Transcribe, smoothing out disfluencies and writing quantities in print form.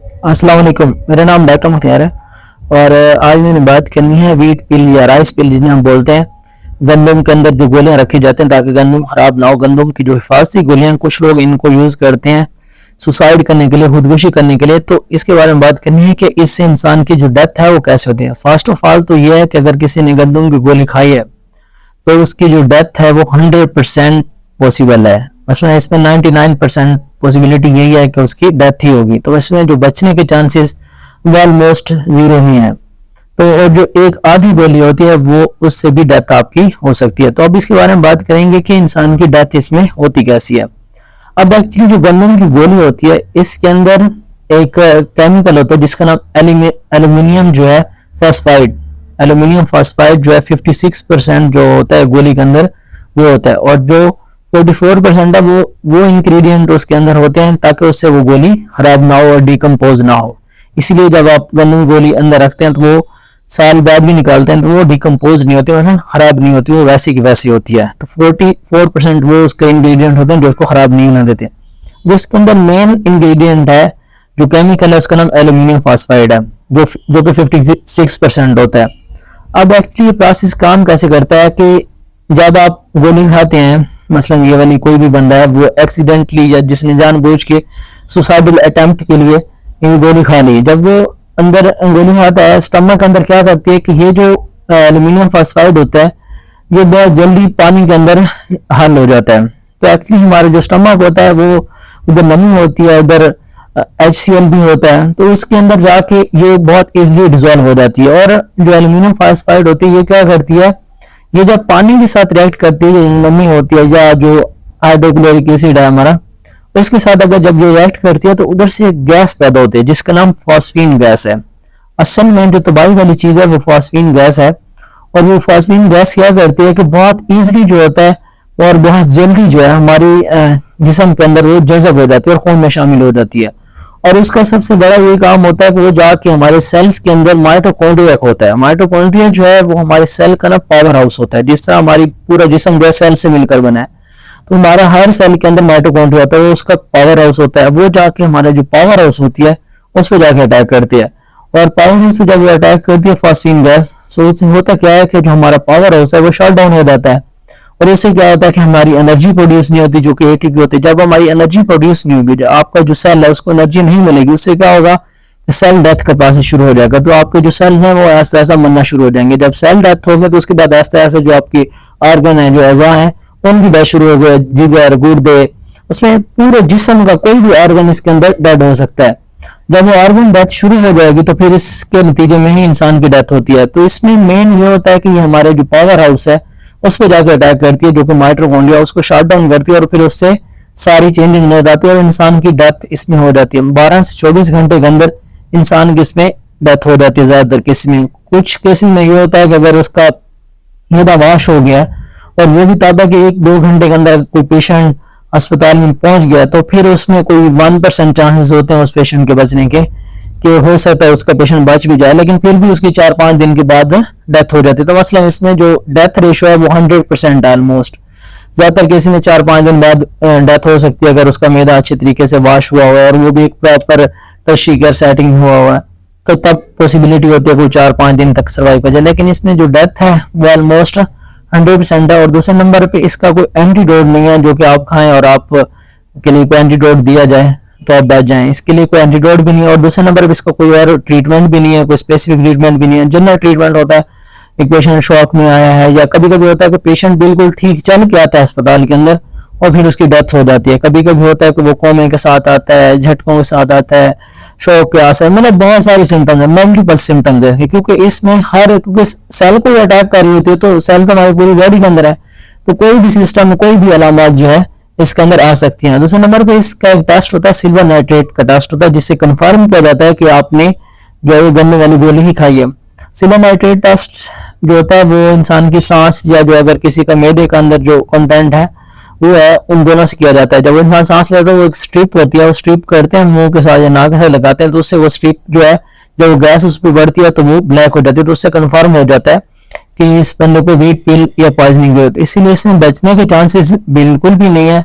अस्सलाम वालेकुम। मेरा नाम डॉक्टर मुख्तार है और आज मैंने बात करनी है व्हीट पिल या राइस पिल जिन्हें हम बोलते हैं। गंदम के अंदर जो गोलियां रखी जाती हैं ताकि गंदम खराब ना हो, गंदम की जो हिफाजती गोलियां, कुछ लोग इनको यूज करते हैं सुसाइड करने के लिए, खुदकुशी करने के लिए। तो इसके बारे में बात करनी है कि इससे इंसान की जो डेथ है वो कैसे होती है। फर्स्ट ऑफ ऑल तो यह है कि अगर किसी ने गंदम की गोली खाई है तो उसकी जो डेथ है वो 100% पॉसिबल है। मसलन इसमें 99% पॉसिबिलिटी यही है कि उसकी डेथ ही होगी, तो इसमें जो बचने के चांसेस ऑलमोस्ट जीरो ही हैं। तो और जो एक आधी गोली होती है वो उससे भी डेथ आपकी हो सकती है। तो अब इसके बारे में बात करेंगे कि इंसान की डेथ इसमें होती कैसी है। अब एक्चुअली जो गंदम की गोली होती है इसके अंदर एक केमिकल होता है जिसका नाम एल्यूमिनियम जो है फॉस्फाइड, एल्यूमिनियम फॉस्फाइड जो है 56% जो होता है गोली के अंदर वो होता है, और जो 44% है वो इंग्रेडिएंट उसके अंदर होते हैं ताकि उससे वो गोली खराब ना हो और डिकम्पोज ना हो। इसीलिए जब आप गंदम गोली अंदर रखते हैं तो वो साल बाद भी निकालते हैं तो वो डिकम्पोज नहीं होती, मतलब खराब नहीं होती, वो वैसी की वैसी होती है। तो 44% वो उसके इंग्रेडिएंट होते हैं जो उसको खराब नहीं होने देते। जो इसके अंदर मेन इंग्रेडिएंट है जो केमिकल है उसका नाम एल्यूमिनियम फॉस्फाइड है जो कि 56% होता है। अब एक्चुअली प्रोसेस काम कैसे करता है कि जब आप गोली खाते हैं, मसलन ये वाली कोई भी बंदा है वो एक्सीडेंटली या जिसने जानबूझ के सुसाइडल अटेम्प्ट के लिए ये गोली खा ली, जब वो अंदर गोली खाता है स्टमक के अंदर क्या करती है कि ये जो एल्यूमिनियम फॉस्फाइड होता है ये बहुत जल्दी पानी के अंदर हल हो जाता है। तो एक्चुअली हमारा जो स्टमक होता है वो उधर नमी होती है, उधर HCl भी होता है, तो उसके अंदर जाके ये बहुत इजीली डिजोल्व हो जाती है। और जो एल्यूमिनियम फॉस्फाइड होती है ये क्या करती है, ये जब पानी के साथ रिएक्ट करती है, नमी होती है या जो हाइड्रोक्लोरिक एसिड है हमारा, उसके साथ अगर जब ये रिएक्ट करती है तो उधर से एक गैस पैदा होती है जिसका नाम फॉस्फीन गैस है। असल में जो तबाही वाली चीज है वो फॉस्फीन गैस है, और वो फॉस्फीन गैस क्या करती है कि बहुत इजीली जो होता है और बहुत जल्दी जो है हमारी जिस्म के अंदर वो जज़ब हो जाती है और खून में शामिल हो जाती है। और उसका सबसे बड़ा ये काम होता है कि वो जाके हमारे सेल्स के अंदर माइटोकॉन्ड्रिया होता है। माइटोकॉन्ड्रिया जो है वो हमारे सेल का ना पावर हाउस होता है। जिस तरह हमारी पूरा जिस्म जो है सेल से मिलकर बना है, तो हमारा हर सेल के अंदर माइटोकॉन्ड्रिया होता है, वो उसका पावर हाउस होता है। वो जाके हमारा जो पावर हाउस होती है उस पर जाके अटैक करती है, और पावर हाउस पे जब अटैक करती है फॉस्फीन गैस, तो होता क्या है कि जो हमारा पावर हाउस है वो शट डाउन हो जाता है, और उससे क्या होता है कि हमारी एनर्जी प्रोड्यूस नहीं होती जो कि ATP होती है। जब हमारी एनर्जी प्रोड्यूस नहीं होगी, आपका जो सेल है उसको एनर्जी नहीं मिलेगी, उससे क्या होगा, सेल डेथ का प्रोसेस शुरू हो जाएगा। तो आपके जो सेल हैं वो ऐसा ऐसा मरना शुरू हो जाएंगे। जब सेल डेथ होगी तो उसके बाद ऐसा ऐसा जो आपकी ऑर्गन है, जो अज़ा है, उनकी डेथ शुरू हो गई, जिगर, गुर्दे, उसमें पूरे जिस्म का कोई भी ऑर्गन इसके अंदर डेड हो सकता है। जब वो ऑर्गन डेथ शुरू हो जाएगी तो फिर इसके नतीजे में ही इंसान की डेथ होती है। तो इसमें मेन ये होता है कि ये हमारे जो पावर हाउस है उस पर जाकर अटैक करती है, जो कि माइटोकॉन्ड्रिया, उसको शट डाउन करती है, और फिर उससे सारी चेंजेस हो जाती है और इंसान की डेथ इसमें हो जाती है। 12 से 24 घंटे के अंदर इंसान की इसमें डेथ हो जाती है। ज्यादातर केस में, कुछ केसेस में ये होता है कि अगर उसका मैदा वाश हो गया और वो भी ताकि कि 1-2 घंटे के अंदर कोई पेशेंट अस्पताल में पहुंच गया तो फिर उसमें कोई 1% चांसेस होते हैं उस पेशेंट के बचने के, कि हो सकता है उसका पेशेंट बच भी जाए, लेकिन फिर भी उसकी 4-5 दिन के बाद डेथ हो जाती है। तो मसलन इसमें जो डेथ रेशो है वो 100% ऑलमोस्ट। ज्यादातर केस में 4-5 दिन बाद डेथ हो सकती है अगर उसका मैदा अच्छे तरीके से वॉश हुआ हुआ है और वो भी एक प्रॉपर टर्शियरी केयर सेटिंग हुआ हुआ है, तो तब पॉसिबिलिटी होती है कोई 4-5 दिन तक सर्वाइव कर जाए। लेकिन इसमें जो डेथ है वो ऑलमोस्ट 100% है। और दूसरे नंबर पे इसका कोई एंटीडोट नहीं है जो कि आप खाएं और आप के लिए कोई एंटीडोट दिया जाए तो आप बच जाएं, इसके लिए कोई एंटीडोट भी नहीं है। और दूसरे नंबर पे इसका कोई और ट्रीटमेंट भी नहीं है, कोई स्पेसिफिक ट्रीटमेंट भी नहीं है। जनरल ट्रीटमेंट होता है, एक पेशेंट शॉक में आया है, या कभी कभी होता है कि पेशेंट बिल्कुल ठीक चल के आता है अस्पताल के अंदर और फिर उसकी डेथ हो जाती है। कभी कभी होता है कि वो कोमे के साथ आता है, झटकों के साथ आता है, शॉक के आसर, मतलब बहुत सारी सिम्टम्स है, मल्टीपल सिम्टम्स है, क्योंकि इसमें क्योंकि सेल को अटैक कर रही होती है, तो सेल तो हमारी पूरी बॉडी के अंदर है, तो कोई भी सिस्टम, कोई भी अलामत जो है इसके अंदर आ सकती हैं। दूसरे नंबर पे इसका एक टेस्ट होता है, सिल्वर नाइट्रेट का टेस्ट होता है, जिससे कंफर्म किया जाता है कि आपने जो है गन्ने वाली गोली ही खाई है। सिल्वर नाइट्रेट टेस्ट जो होता है वो इंसान की सांस या जो अगर किसी का मैदे का अंदर जो कंटेंट है वो है, उन दोनों से किया जाता है। जब इंसान सांस लेता है वो एक स्ट्रिप होती है, वो स्ट्रिप करते हैं मुंह के साथ या नाक से लगाते हैं, तो उससे वो स्ट्रिप जो है जब वो गैस उस पर बढ़ती है तो वो ब्लैक हो जाती है, तो उससे कंफर्म हो जाता है कि इस बंदे को व्हीट पिल या पॉइजनिंग हुई। तो इसीलिए इसमें बचने के चांसेस बिल्कुल भी नहीं है।